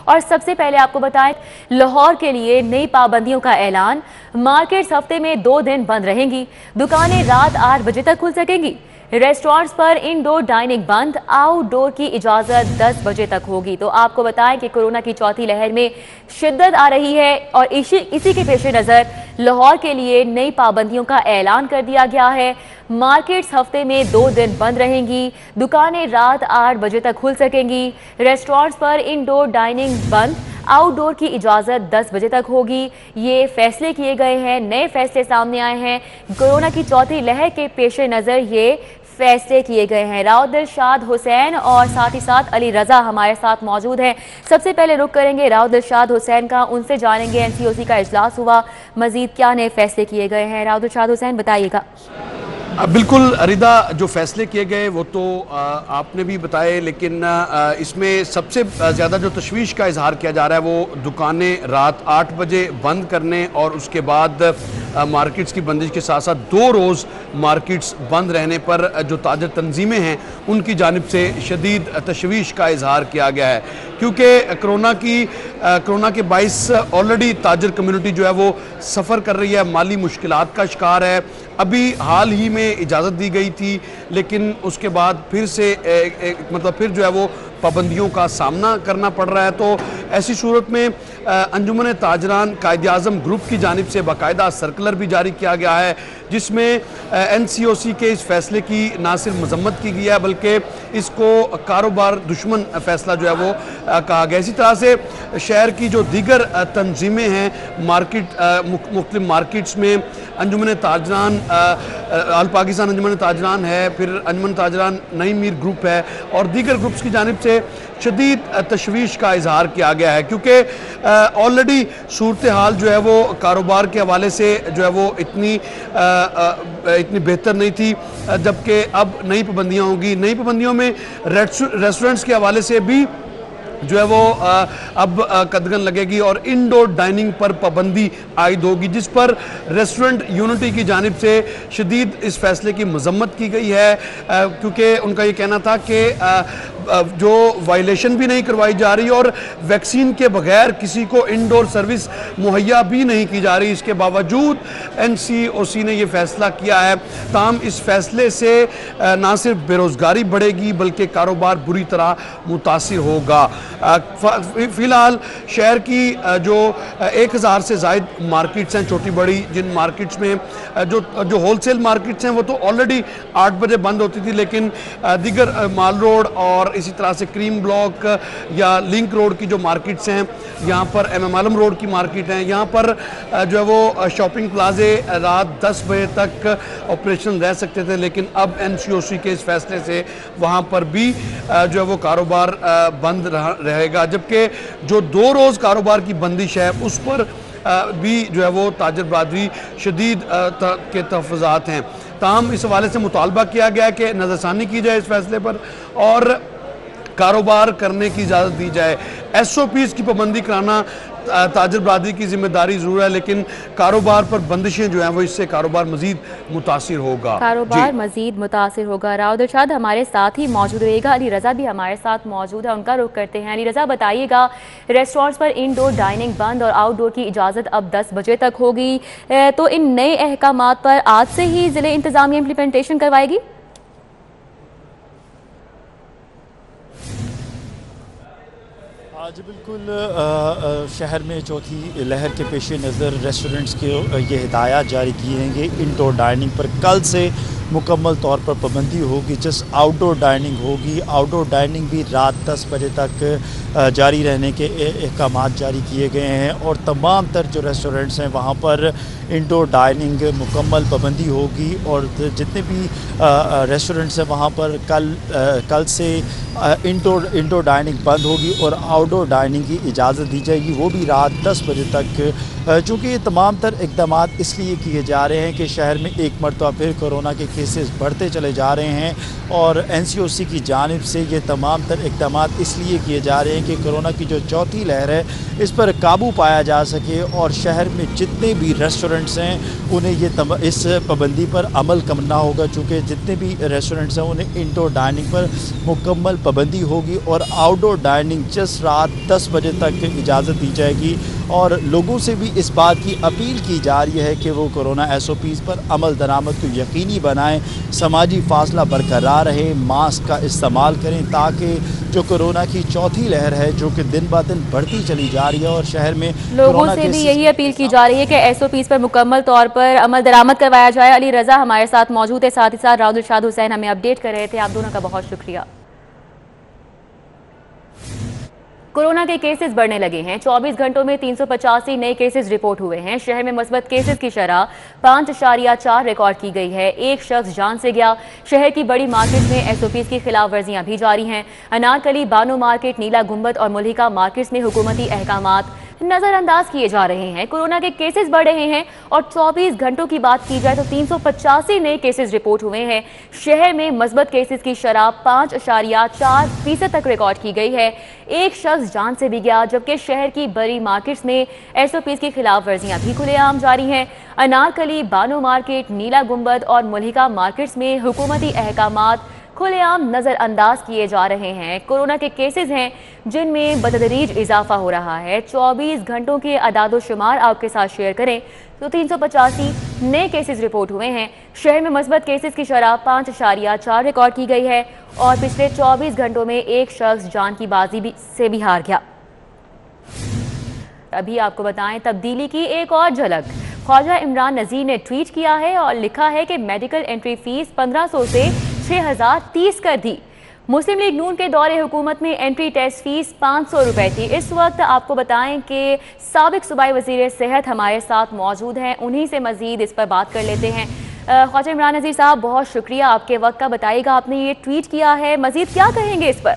और सबसे पहले आपको बताएं, लाहौर के लिए नई पाबंदियों का ऐलान। मार्केट्स हफ्ते में 2 दिन बंद रहेंगी। दुकानें रात 8 बजे तक खुल सकेंगी। रेस्टोरेंट्स पर इंडोर डाइनिंग बंद, आउटडोर की इजाजत 10 बजे तक होगी। तो आपको बताएं कि कोरोना की चौथी लहर में शिद्दत आ रही है और इसी के पेश नज़र लाहौर के लिए नई पाबंदियों का ऐलान कर दिया गया है। मार्केट्स हफ्ते में 2 दिन बंद रहेंगी। दुकानें रात 8 बजे तक खुल सकेंगी। रेस्टोरेंट्स पर इंडोर डाइनिंग बंद, आउटडोर की इजाजत 10 बजे तक होगी। ये फैसले किए गए हैं, नए फैसले सामने आए हैं। कोरोना की चौथी लहर के पेश नज़र ये फैसले किए गए हैं। राव दिलशाद हुसैन और साथ ही साथ अली रजा हमारे साथ मौजूद हैं। सबसे पहले रुख करेंगे राव दिलशाद हुसैन का, उनसे जानेंगे एनसीओसी का इजलास हुआ, मजीद क्या नए फैसले किए गए हैं। राव दिलशाद हुसैन, बताइएगा। बिल्कुल रिदा, जो फैसले किए गए वो तो आपने भी बताए, लेकिन इसमें सबसे ज़्यादा जो तशवीश का इजहार किया जा रहा है वो दुकानें रात 8 बजे बंद करने और उसके बाद मार्केट्स की बंदिश के साथ साथ 2 रोज़ मार्केट्स बंद रहने पर जो ताजर तंजीमें हैं उनकी जानिब से शदीद तशवीश का इजहार किया गया है, क्योंकि कोरोना के बाइस ऑलरेडी ताजर कम्युनिटी जो है वो सफ़र कर रही है, माली मुश्किलात का शिकार है। अभी हाल ही में इजाज़त दी गई थी, लेकिन उसके बाद फिर से फिर जो है वो पाबंदियों का सामना करना पड़ रहा है। तो ऐसी सूरत में अंजुमन ताजरान कायद-ए-आज़म ग्रुप की जानिब से बाकायदा सर्कुलर भी जारी किया गया है, जिसमें एनसीओसी के इस फैसले की ना सिर्फ मजम्मत की गई है बल्कि इसको कारोबार दुश्मन फैसला जो है वो कहा गया। इसी तरह से शहर की जो दीगर तंजीमें हैं, मुख्तलिफ मार्केट्स में अंजुमन ताजरान, अल पाकिस्तान अंजुमन ताजरान है, फिर अंजुमन ताजरान नई मीर ग्रुप है और दीगर ग्रुप्स की जानिब से शदीद तशवीश का इजहार किया गया है, क्योंकि ऑलरेडी सूरत हाल जो है वो कारोबार के हवाले से जो है वो इतनी बेहतर नहीं थी, जबकि अब नई पाबंदियाँ होंगी। नई पाबंदियों में रेस्टोरेंट्स के हवाले से भी जो है वो अब कदगन लगेगी और इंडोर डाइनिंग पर पाबंदी आयद होगी, जिस पर रेस्टोरेंट यूनिटी की जानिब से शदीद इस फैसले की मजम्मत की गई है, क्योंकि उनका ये कहना था कि जो वायलेशन भी नहीं करवाई जा रही और वैक्सीन के बगैर किसी को इंडोर सर्विस मुहैया भी नहीं की जा रही। इसके बावजूद एनसीओसी ने ये फैसला किया है। ताहम इस फैसले से ना सिर्फ बेरोज़गारी बढ़ेगी बल्कि कारोबार बुरी तरह मुतासिर होगा। फ़िलहाल शहर की जो 1000 से ज़ायद मार्केट्स हैं छोटी बड़ी, जिन मार्केट्स में जो होलसेल मार्केट्स हैं वो तो ऑलरेडी 8 बजे बंद होती थी, लेकिन दीगर माल रोड और इसी तरह से क्रीम ब्लॉक या लिंक रोड की जो मार्केट्स हैं, यहाँ पर एम आलम रोड की मार्केट हैं, यहाँ पर जो है वो शॉपिंग प्लाजे रात 10 बजे तक ऑपरेशन रह सकते थे, लेकिन अब एनसीओसी के इस फैसले से वहाँ पर भी जो है वो कारोबार बंद रहेगा, जबकि जो 2 रोज़ कारोबार की बंदिश है उस पर भी जो है वो ताजर बरादरी शदीद के तहफ़्फ़ुज़ात हैं। ताहम इस हवाले से मुतालबा किया गया कि नज़रसानी की जाए इस फैसले पर और कारोबार करने की इजाज़त दी जाए। SOPs की पाबंदी कराना ताजर बरादरी की जिम्मेदारी ज़रूर है, लेकिन कारोबार पर बंदिशें जो हैं वो इससे कारोबार मज़ीद मुतासिर होगा। राव दिलशाद हमारे साथ ही मौजूद रहेगा, अली रज़ा भी हमारे साथ मौजूद है, उनका रुख करते हैं। अली रज़ा, बताइएगा, रेस्टोरेंट्स पर इंडोर डाइनिंग बंद और आउटडोर की इजाज़त अब 10 बजे तक होगी, तो इन नए अहकामात पर आज से ही ज़िले इंतज़ामिया इम्प्लीमेंटेशन करवाएगी? जी बिल्कुल, शहर में चौथी लहर के पेश नज़र रेस्टोरेंट्स के ये हिदायत जारी किएंगे। इंडोर डाइनिंग पर कल से मुकम्मल तौर पर पाबंदी होगी, जस्ट आउटडोर डाइनिंग होगी। आउटडोर डाइनिंग भी रात 10 बजे तक जारी रहने के अहकाम जारी किए गए हैं और तमाम तर जो रेस्टोरेंट्स हैं वहाँ पर इंडोर डाइनिंग मुकम्मल पाबंदी होगी और जितने भी रेस्टोरेंट्स हैं वहाँ पर कल से इंडोर डाइनिंग बंद होगी और आउटडोर डाइनिंग की इजाज़त दी जाएगी, वो भी रात 10 बजे तक चूँकि ये तमाम तर इकदाम इसलिए किए जा रहे हैं कि शहर में एक मरतबा फिर कोरोना के केसेस बढ़ते चले जा रहे हैं और NCOC की जानिब से ये तमाम तर इकदाम इसलिए किए जा रहे हैं कि कोरोना की जो चौथी लहर है इस पर काबू पाया जा सके और शहर में जितने भी रेस्टोरेंट्स हैं उन्हें इस पाबंदी पर अमल करना होगा। चूँकि जितने भी रेस्टोरेंट्स हैं उन्हें इंडोर डाइनिंग पर मुकम्मल पाबंदी होगी और आउटडोर डाइनिंग जस्ट रात 10 बजे तक इजाज़त दी जाएगी और लोगों से भी इस बात की अपील की जा रही है कि वो कोरोना SOPs पर अमल दरामद को यकीनी बनाएं, समाजी फासला बरकरार रहे, मास्क का इस्तेमाल करें ताकि जो कोरोना की चौथी लहर है जो कि दिन ब दिन बढ़ती चली जा रही है और शहर में लोगों से भी यही अपील की जा रही है कि SOPs पर मुकम्मल तौर पर अमल दरामद करवाया जाए। अली रजा हमारे साथ मौजूद है, साथ ही साथ राहुल इरशाद हुसैन हमें अपडेट कर रहे थे। आप दोनों का बहुत शुक्रिया। कोरोना के केसेस बढ़ने लगे हैं। 24 घंटों में 385 नए केसेस रिपोर्ट हुए हैं। शहर में मुस्बत केसेस की शरह 5.4 रिकॉर्ड की गई है। एक शख्स जान से गया। शहर की बड़ी मार्केट में SOPs की खिलाफ वर्जियां भी जारी हैं। अनारकली, बानो मार्केट, नीला गुंबद और मुल्हिका मार्केट्स में हुकूमती अहकामात नजरअंदाज किए जा रहे हैं। कोरोना के केसेस बढ़ रहे हैं और 24 घंटों की बात की जाए तो 385 नए केसेस रिपोर्ट हुए हैं। शहर में मुस्बत केसेस की शरह 5.4% तक रिकॉर्ड की गई है। एक शख्स जान से भी गया, जबकि शहर की बड़ी मार्केट्स में SOPs की खिलाफ वर्जियां भी खुलेआम जारी हैं। अनारकली, बानो मार्केट, नीला गुंबद और मुल्हिका मार्केट्स में हुकूमती अहकामात खुलेआम नजरअंदाज किए जा रहे हैं। कोरोना के केसेस हैं जिनमें बतदरीज इजाफा हो रहा है। 24 घंटों के अदादो शुमार आपके साथ शेयर करें तो 385 नए केसेस रिपोर्ट हुए हैं। शहर में मुस्बत केसेस की शरह 5.4 रिकॉर्ड की गई है और पिछले 24 घंटों में एक शख्स जान की बाजी से भी हार गया। अभी आपको बताएं तब्दीली की एक और झलक। ख्वाजा इमरान नज़ीर ने ट्वीट किया है और लिखा है कि मेडिकल एंट्री फीस 1500 से 6030 कर दी। मुस्लिम लीग नून के दौरे हुकूमत में एंट्री टेस्ट फीस 500 रुपए थी। इस वक्त आपको बताएं कि साबिक सूबाई वज़ीर सेहत हमारे साथ मौजूद हैं, उन्हीं से मजीद इस पर बात कर लेते हैं। ख्वाजा इमरान नज़ीर साहब, बहुत शुक्रिया आपके वक्त का। बताइएगा, आपने ये ट्वीट किया है, मजीद क्या कहेंगे इस पर?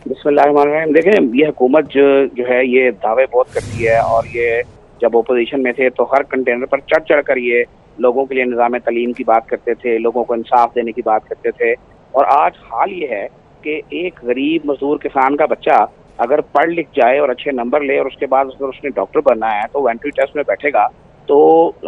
बिस्मिल्लाहिर्रहमानिर्रहीम। देखें, ये हुकूमत जो है ये दावे बहुत करती है और ये जब ओपोजिशन में थे तो हर कंटेनर पर चढ़ चढ़ कर ये लोगों के लिए निज़ाम तलीम की बात करते थे, लोगों को इंसाफ देने की बात करते थे। और आज हाल ये है कि एक गरीब मजदूर किसान का बच्चा अगर पढ़ लिख जाए और अच्छे नंबर ले और उसके बाद अगर उसने डॉक्टर बनना है तो वो एंट्री टेस्ट में बैठेगा। तो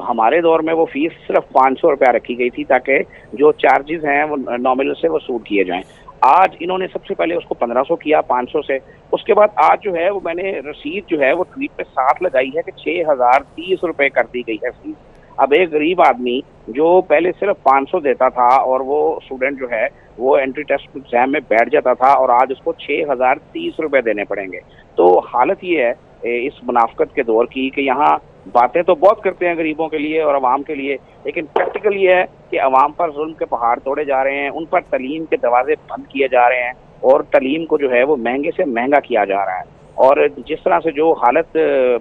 हमारे दौर में वो फीस सिर्फ 500 रुपया रखी गई थी ताकि जो चार्जेस हैं वो नॉमिनल से वसूल किए जाएं। आज इन्होंने सबसे पहले उसको 1500 किया 500 से, उसके बाद आज जो है वो मैंने रसीद जो है वो ट्वीट पे साथ लगाई है कि 6030 रुपए कर दी गई है फीस। अब एक गरीब आदमी जो पहले सिर्फ 500 देता था और वो स्टूडेंट जो है वो एंट्री टेस्ट एग्जाम में बैठ जाता था और आज उसको 6030 रुपए देने पड़ेंगे। तो हालत ये है इस मुनाफकत के दौर की कि यहाँ बातें तो बहुत करते हैं गरीबों के लिए और अवाम के लिए, लेकिन प्रैक्टिकल ये है कि अवाम पर जुल्म के पहाड़ तोड़े जा रहे हैं, उन पर तलीम के दरवाजे बंद किए जा रहे हैं और तलीम को जो है वो महंगे से महंगा किया जा रहा है। और जिस तरह से जो हालत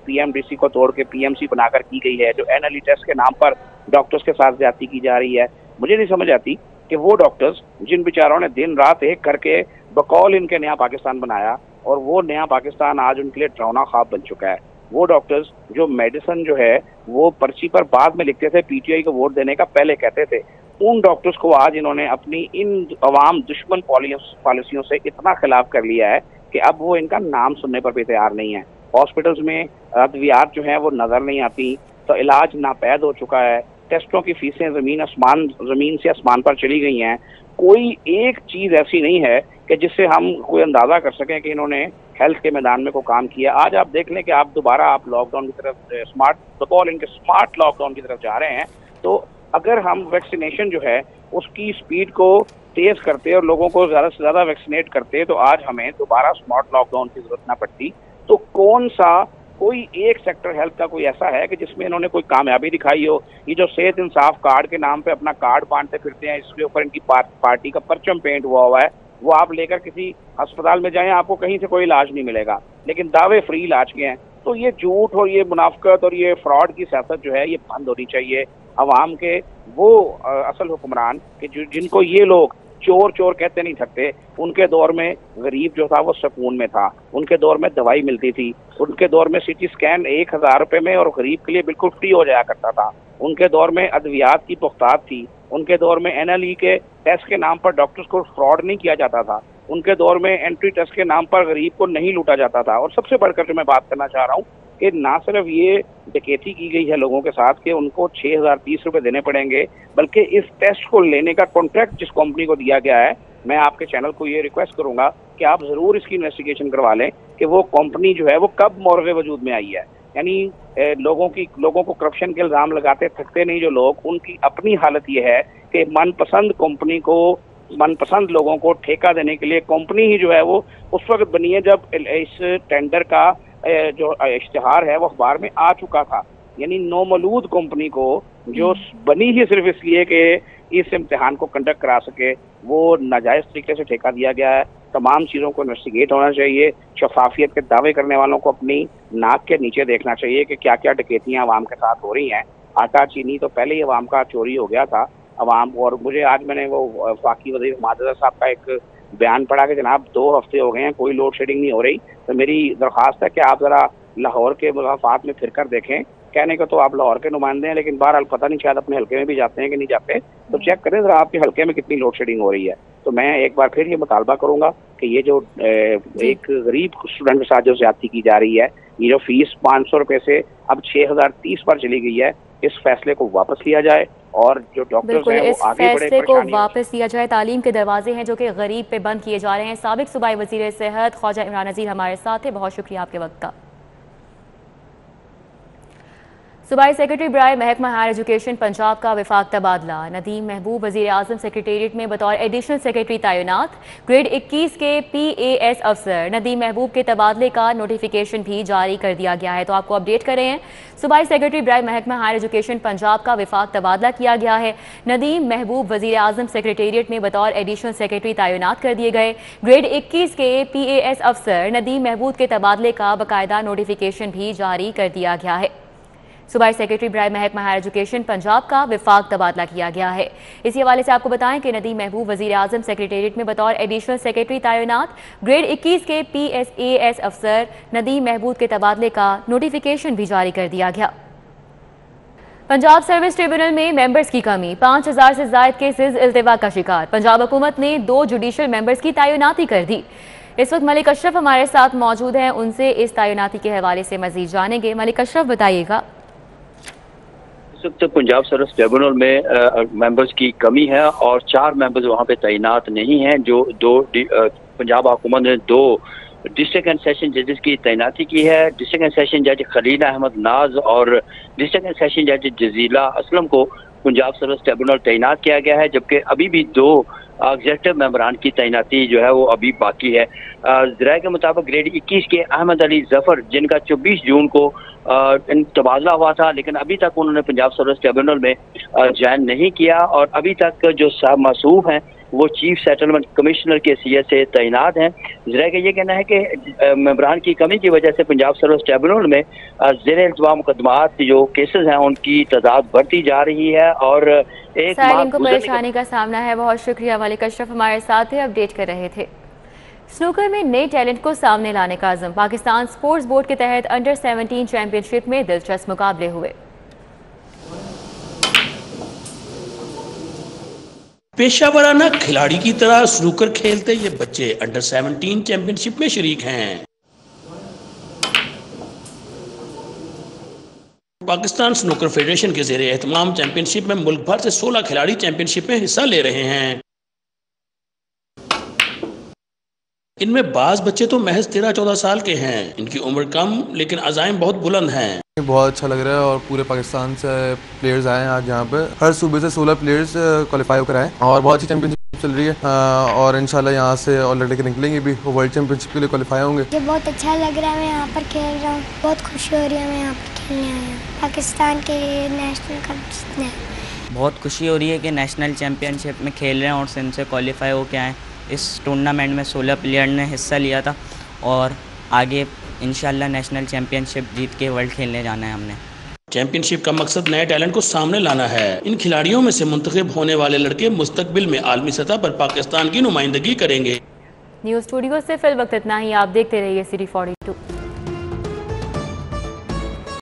PMDC को तोड़ के PMC बनाकर की गई है, जो NLE टेस्ट के नाम पर डॉक्टर्स के साथ ज्यादती की जा रही है, मुझे नहीं समझ आती कि वो डॉक्टर्स जिन बेचारों ने दिन रात एक करके बकौल इनके नया पाकिस्तान बनाया और वो नया पाकिस्तान आज उनके लिए डरावना ख्वाब बन चुका है। वो डॉक्टर्स जो मेडिसिन जो है वो पर्ची पर बाद में लिखते थे, PTI को वोट देने का पहले कहते थे, उन डॉक्टर्स को आज इन्होंने अपनी इन अवाम दुश्मन पॉलिसियों से इतना खिलाफ कर लिया है कि अब वो इनका नाम सुनने पर भी तैयार नहीं है। हॉस्पिटल्स में अद्वियात जो है वो नजर नहीं आती, तो इलाज नापैद हो चुका है, टेस्टों की फीसें जमीन से आसमान पर चली गई हैं। कोई एक चीज ऐसी नहीं है कि जिससे हम कोई अंदाजा कर सकें कि इन्होंने हेल्थ के मैदान में कोई काम किया। आज आप देख लें कि आप दोबारा आप लॉकडाउन की तरफ स्मार्ट लॉकडाउन की तरफ जा रहे हैं, तो अगर हम वैक्सीनेशन जो है उसकी स्पीड को तेज करते और लोगों को ज्यादा से ज्यादा वैक्सीनेट करते तो आज हमें दोबारा स्मार्ट लॉकडाउन की जरूरत ना पड़ती। तो कौन सा कोई एक सेक्टर हेल्थ का कोई ऐसा है कि जिसमें इन्होंने कोई कामयाबी दिखाई हो? ये जो सेहत इंसाफ कार्ड के नाम पे अपना कार्ड बांटते फिरते हैं, इसके ऊपर इनकी पार्टी का परचम पेंट हुआ है, वो आप लेकर किसी अस्पताल में जाएं आपको कहीं से कोई इलाज नहीं मिलेगा, लेकिन दावे फ्री इलाज के हैं। तो ये झूठ और ये मुनाफकत और ये फ्रॉड की सियासत जो है ये बंद होनी चाहिए। अवाम के वो असल हुक्मरान कि जिनको ये लोग चोर चोर कहते नहीं थकते। उनके दौर में गरीब जो था वो सुकून में था, उनके दौर में दवाई मिलती थी, उनके दौर में सीटी स्कैन 1000 रुपए में और गरीब के लिए बिल्कुल फ्री हो जाया करता था, उनके दौर में अद्वियात की पुख्तात थी, उनके दौर में NLE के टेस्ट के नाम पर डॉक्टर्स को फ्रॉड नहीं किया जाता था, उनके दौर में एंट्री टेस्ट के नाम पर गरीब को नहीं लूटा जाता था। और सबसे बढ़कर जो मैं बात करना चाह रहा हूँ कि ना सिर्फ ये डकैती की गई है लोगों के साथ कि उनको 6030 रुपए देने पड़ेंगे, बल्कि इस टेस्ट को लेने का कॉन्ट्रैक्ट जिस कंपनी को दिया गया है, मैं आपके चैनल को ये रिक्वेस्ट करूंगा कि आप जरूर इसकी इन्वेस्टिगेशन करवा लें कि वो कंपनी जो है वो कब मोरवे वजूद में आई है। यानी लोगों को करप्शन के इल्जाम लगाते थकते नहीं जो लोग, उनकी अपनी हालत ये है कि मनपसंद कंपनी को, मनपसंद लोगों को ठेका देने के लिए कंपनी ही जो है वो उस वक्त बनी है जब इस टेंडर का जो इश्तिहार है वो अखबार में आ चुका था। यानी नौमलूद कंपनी को जो बनी ही सिर्फ इसलिए कि इस इम्तिहान को कंडक्ट करा सके, वो नाजायज तरीके से ठेका दिया गया है। तमाम चीज़ों को इन्वेस्टिगेट होना चाहिए। शफाफियत के दावे करने वालों को अपनी नाक के नीचे देखना चाहिए कि क्या क्या डकैतियाँ अवाम के साथ हो रही हैं। आटा चीनी तो पहले ही अवाम का चोरी हो गया था अवाम। और मुझे आज मैंने वो फाकी वज़ीर माददा साहब का एक बयान पढ़ा कि जनाब 2 हफ्ते हो गए हैं कोई लोड शेडिंग नहीं हो रही। तो मेरी दरख्वास्त है कि आप ज़रा लाहौर के मुलाकात में फिर कर देखें। कहने को तो आप लाहौर के नुमाइंदे हैं, लेकिन बहरहाल पता नहीं शायद अपने हल्के में भी जाते हैं कि नहीं जाते, तो चेक करें ज़रा आपके हल्के में कितनी लोड शेडिंग हो रही है। तो मैं एक बार फिर ये मुतालबा करूँगा कि ये जो एक गरीब स्टूडेंट के साथ जो ज्यादती की जा रही है, ये जो फीस 500 रुपये से अब 6030 पर चली गई है, इस फैसले को वापस लिया जाए और जो डॉक्टर्स हैं वो आगे बढ़े। फैसले को वापस लिया जाए। तालीम के दरवाजे हैं जो कि गरीब पे बंद किए जा रहे हैं। साबिक सूबाई वज़ीर सेहत ख्वाजा इमरान नज़ीर हमारे साथ है, बहुत शुक्रिया आपके वक्त का। सूबाई सेक्रेटरी बराए महकमा हायर एजुकेशन पंजाब का विफाक तबादला। नदीम महबूब वज़ीर आज़म सेक्रेटेरिएट में बतौर एडिशनल सेक्रेटरी तैनात। ग्रेड 21 के PAS अफसर नदीम महबूब के तबादले का नोटिफिकेशन भी जारी कर दिया गया है, तो आपको अपडेट कर रहे हैं। सूबाई सेक्रेटरी बराए महकमा हायर एजुकेशन पंजाब का विफाक तबादला किया गया है। नदीम महबूब वज़ीर आज़म सेक्रेटेरिएट में बतौर एडिशनल सेक्रेटरी तैनात कर दिए गए। ग्रेड 21 के PAS अफसर नदीम महबूब के तबादले का बाकायदा नोटिफिकेशन भी जारी कर दिया गया है। सूबाई सेक्रेटरी बराए महकमा हायर एजुकेशन पंजाब का विफाक तबादला किया गया है। इसी हवाले से आपको बताएं कि नदीम महबूब वज़ीर आज़म सेक्रेटेरिएट में बतौर एडिशनल सेक्रेटरी तैनात। ग्रेड 21 के PSAS अफसर नदीम महबूब के तबादले का नोटिफिकेशन भी जारी कर दिया गया। पंजाब सर्विस ट्रिब्यूनल में मेंबर्स की कमी, 5000 से ज़ायद केसेज इल्तिवा का शिकार। पंजाब हुकूमत ने 2 जुडिशल मेंबर्स की तैनाती कर दी। इस वक्त मलिक अशरफ हमारे साथ मौजूद हैं, उनसे इस तैनाती के हवाले से मजीद जानेंगे। मलिक अशरफ बताइएगा। इस वक्त पंजाब सर्विस ट्रिब्यूनल में मेंबर्स की कमी है और 4 मेंबर्स वहाँ पे तैनात नहीं हैं। जो पंजाब हुकूमत ने 2 डिस्ट्रिक्ट एंड सेशन जजेस की तैनाती की है। डिस्ट्रिक्ट एंड सेशन जज खलील अहमद नाज और डिस्ट्रिक्ट एंड सेशन जज जजीला असलम को पंजाब सर्विस ट्रिब्यूनल तैनात किया गया है, जबकि अभी भी 2 एग्जेक्टिव मेंबरान की तैनाती जो है वो अभी बाकी है। ज़राए के मुताबिक ग्रेड 21 के अहमद अली जफर, जिनका 24 जून को तबादला हुआ था, लेकिन अभी तक उन्होंने पंजाब सर्विस ट्रिब्यूनल में ज्वाइन नहीं किया और अभी तक जो साहब मसूफ हैं वो चीफ सेटलमेंट कमिश्नर के सीएस से तैनात हैं। ज़राए का ये कहना है कि मेंबरान की कमी की वजह से पंजाब सर्विस ट्रिब्यूनल में ज़ेर इल्तिवा मुकदमात जो केसेस हैं उनकी तादाद बढ़ती जा रही है और एक साइलिन को परेशानी का सामना है। बहुत शुक्रिया मलिक अशरफ हमारे साथ है, अपडेट कर रहे थे। स्नूकर में नए टैलेंट को सामने लाने का आज़म। पाकिस्तान स्पोर्ट्स बोर्ड के तहत अंडर 17 चैंपियनशिप में दिलचस्प मुकाबले हुए। पेशा वराना खिलाड़ी की तरह स्नूकर खेलते ये बच्चे अंडर 17 चैंपियनशिप में शरीक हैं। पाकिस्तान स्नूकर फेडरेशन के ज़ेरे एहतमाम चैंपियनशिप में मुल्क भर से 16 खिलाड़ी चैंपियनशिप में हिस्सा ले रहे हैं। इनमें बाज बच्चे तो महज 13-14 साल के हैं। इनकी उम्र कम लेकिन अज़ाइम बहुत बुलंद हैं। बहुत अच्छा लग रहा है और पूरे पाकिस्तान से प्लेयर्स आए हैं आज यहाँ पे। हर सूबे से 16 प्लेयर्स क्वालिफाई होकर आए और बहुत अच्छी चैंपियनशिप चल रही है और इंशाल्लाह यहाँ से और लड़के निकलेंगे भी, वो वर्ल्ड चैंपियनशिप के लिए क्वालिफाई होंगे। ये बहुत अच्छा लग रहा है, मैं यहाँ पर खेल रहा हूँ, बहुत खुशी हो रही है। मैं यहाँ पर खेलने आया हूँ, पाकिस्तान के नेशनल कप जीतने। बहुत खुशी हो रही है कि नेशनल चैम्पियनशिप में खेल रहे हैं और सिंध से क्वालिफाई होकर आए। इस टूर्नामेंट में 16 प्लेयर ने हिस्सा लिया था और आगे इंशाल्लाह नेशनल चैम्पियनशिप जीत के वर्ल्ड खेलने जाना है हमने। चैंपियनशिप का मकसद नए टैलेंट को सामने लाना है। इन खिलाड़ियों में से मुंतखब होने वाले लड़के मुस्तकबिल में आलमी सतह पर पाकिस्तान की नुमाइंदगी करेंगे। न्यूज़ स्टूडियो से फिल वक्त इतना ही। आप देखते रहिए सिटी 42।